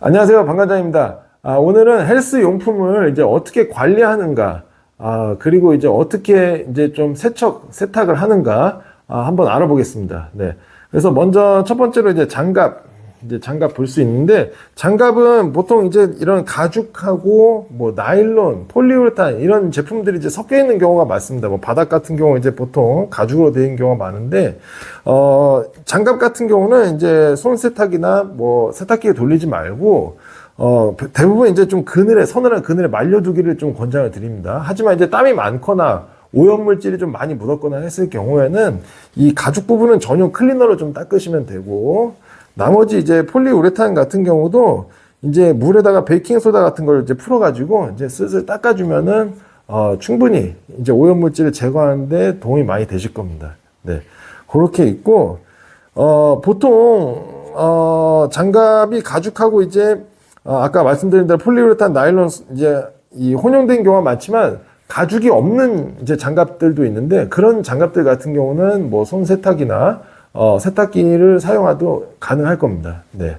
안녕하세요. 방관장입니다. 오늘은 헬스 용품을 이제 어떻게 관리하는가, 그리고 이제 어떻게 이제 좀 세탁을 하는가, 한번 알아보겠습니다. 네. 그래서 먼저 첫 번째로 이제 장갑 볼 수 있는데, 장갑은 보통 이제 이런 가죽하고 뭐 나일론, 폴리우레탄 이런 제품들이 이제 섞여 있는 경우가 많습니다. 뭐 바닥 같은 경우 이제 보통 가죽으로 되어 있는 경우가 많은데, 장갑 같은 경우는 이제 손 세탁이나 뭐 세탁기에 돌리지 말고, 대부분 이제 좀 서늘한 그늘에 말려두기를 좀 권장을 드립니다. 하지만 이제 땀이 많거나 오염물질이 좀 많이 묻었거나 했을 경우에는 이 가죽 부분은 전용 클리너로 좀 닦으시면 되고, 나머지 이제 폴리우레탄 같은 경우도 이제 물에다가 베이킹소다 같은 걸 이제 풀어가지고 이제 슬슬 닦아주면은, 충분히 이제 오염물질을 제거하는데 도움이 많이 되실 겁니다. 네. 그렇게 있고, 보통, 장갑이 가죽하고 이제, 아까 말씀드린 대로 폴리우레탄, 나일론, 이제 이 혼용된 경우가 많지만 가죽이 없는 이제 장갑들도 있는데 그런 장갑들 같은 경우는 뭐 손 세탁이나 세탁기를 사용해도 가능할 겁니다. 네.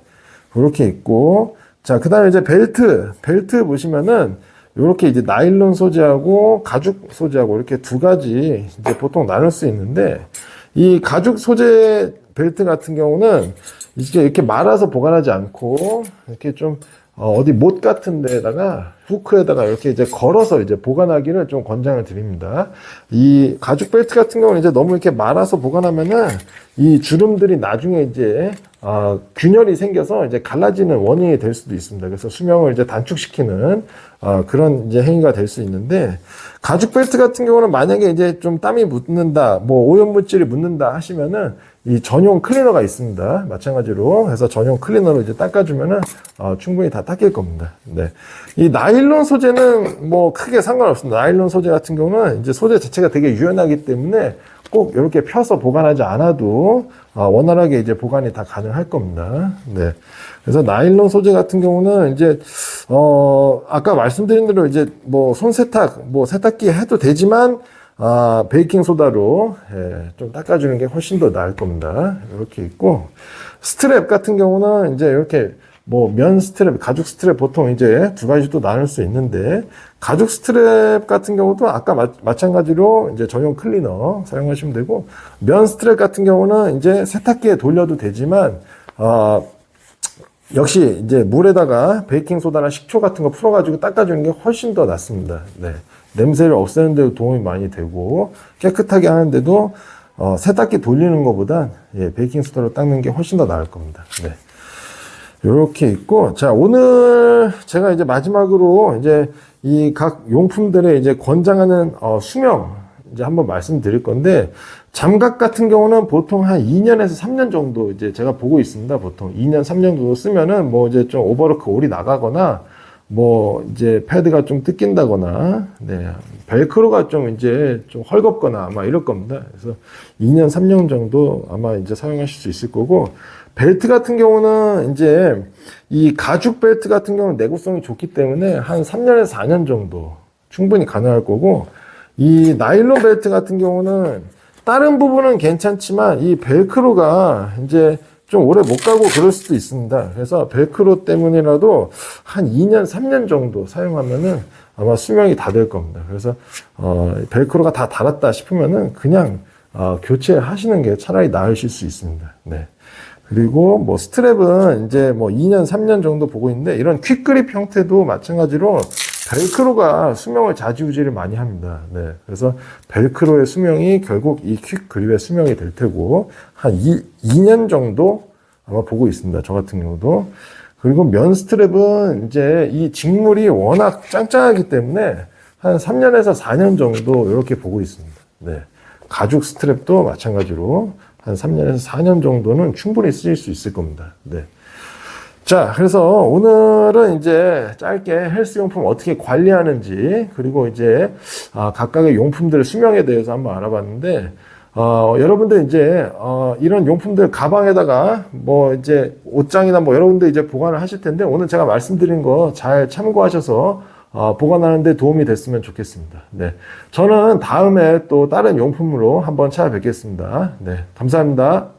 그렇게 있고, 자, 그 다음에 이제 벨트 보시면은, 요렇게 이제 나일론 소재하고 가죽 소재하고 이렇게 두 가지 이제 보통 나눌 수 있는데, 이 가죽 소재 벨트 같은 경우는 이제 이렇게 말아서 보관하지 않고, 이렇게 좀, 어디 못 같은 데다가, 후크에다가 이렇게 이제 걸어서 이제 보관하기를 좀 권장을 드립니다. 이 가죽 벨트 같은 경우는 이제 너무 이렇게 말아서 보관하면은 이 주름들이 나중에 이제, 균열이 생겨서 이제 갈라지는 원인이 될 수도 있습니다. 그래서 수명을 이제 단축시키는, 그런 이제 행위가 될 수 있는데, 가죽 벨트 같은 경우는 만약에 이제 좀 땀이 묻는다, 뭐 오염물질이 묻는다 하시면은 이 전용 클리너가 있습니다. 마찬가지로. 그래서 전용 클리너로 이제 닦아주면은, 충분히 다 닦일 겁니다. 네. 이 나일론 소재는 뭐 크게 상관없습니다. 나일론 소재 같은 경우는 이제 소재 자체가 되게 유연하기 때문에 꼭 이렇게 펴서 보관하지 않아도 원활하게 이제 보관이 다 가능할 겁니다. 네. 그래서 나일론 소재 같은 경우는 이제 아까 말씀드린 대로 이제 뭐 손세탁, 뭐 세탁기 해도 되지만 베이킹 소다로 좀 닦아주는 게 훨씬 더 나을 겁니다. 이렇게 있고, 스트랩 같은 경우는 이제 이렇게 뭐 면 스트랩, 가죽 스트랩 보통 이제 두 가지 또 나눌 수 있는데, 가죽 스트랩 같은 경우도 아까 마찬가지로 이제 전용 클리너 사용하시면 되고, 면 스트랩 같은 경우는 이제 세탁기에 돌려도 되지만, 역시 이제 물에다가 베이킹 소다나 식초 같은 거 풀어가지고 닦아주는 게 훨씬 더 낫습니다. 네. 냄새를 없애는 데도 도움이 많이 되고, 깨끗하게 하는데도, 세탁기 돌리는 것보단, 베이킹 소다로 닦는 게 훨씬 더 나을 겁니다. 네. 요렇게 있고, 자, 오늘 제가 이제 마지막으로 이제 이 각 용품들의 이제 권장하는, 수명, 이제 한번 말씀드릴 건데, 장갑 같은 경우는 보통 한 2년에서 3년 정도 이제 제가 보고 있습니다. 보통 2년, 3년 정도 쓰면은 뭐 이제 좀 오버로크 올이 나가거나, 뭐 이제 패드가 좀 뜯긴다거나, 네, 벨크로가 좀 이제 좀 헐겁거나 아마 이럴 겁니다. 그래서 2년, 3년 정도 아마 이제 사용하실 수 있을 거고, 벨트 같은 경우는 이제 이 가죽 벨트 같은 경우는 내구성이 좋기 때문에 한 3년에서 4년 정도 충분히 가능할 거고, 이 나일론 벨트 같은 경우는 다른 부분은 괜찮지만 이 벨크로가 이제 좀 오래 못 가고 그럴 수도 있습니다. 그래서 벨크로 때문이라도 한 2년, 3년 정도 사용하면은 아마 수명이 다 될 겁니다. 그래서, 벨크로가 다 닳았다 싶으면은 그냥, 교체하시는 게 차라리 나으실 수 있습니다. 네. 그리고 뭐 스트랩은 이제 뭐 2년, 3년 정도 보고 있는데, 이런 퀵그립 형태도 마찬가지로 벨크로가 수명을 좌지우지를 많이 합니다. 네. 그래서 벨크로의 수명이 결국 이 퀵그립의 수명이 될 테고, 한 2년 정도 아마 보고 있습니다. 저 같은 경우도. 그리고 면 스트랩은 이제 이 직물이 워낙 짱짱하기 때문에 한 3년에서 4년 정도 이렇게 보고 있습니다. 네. 가죽 스트랩도 마찬가지로 한 3년에서 4년 정도는 충분히 쓰일 수 있을 겁니다. 네. 자, 그래서 오늘은 이제 짧게 헬스용품 어떻게 관리하는지, 그리고 이제, 각각의 용품들의 수명에 대해서 한번 알아봤는데, 여러분들 이제, 이런 용품들 가방에다가 뭐 이제 옷장이나 뭐 여러분들 이제 보관을 하실 텐데, 오늘 제가 말씀드린 거 잘 참고하셔서, 보관하는 데 도움이 됐으면 좋겠습니다. 네. 저는 다음에 또 다른 용품으로 한번 찾아뵙겠습니다. 네. 감사합니다.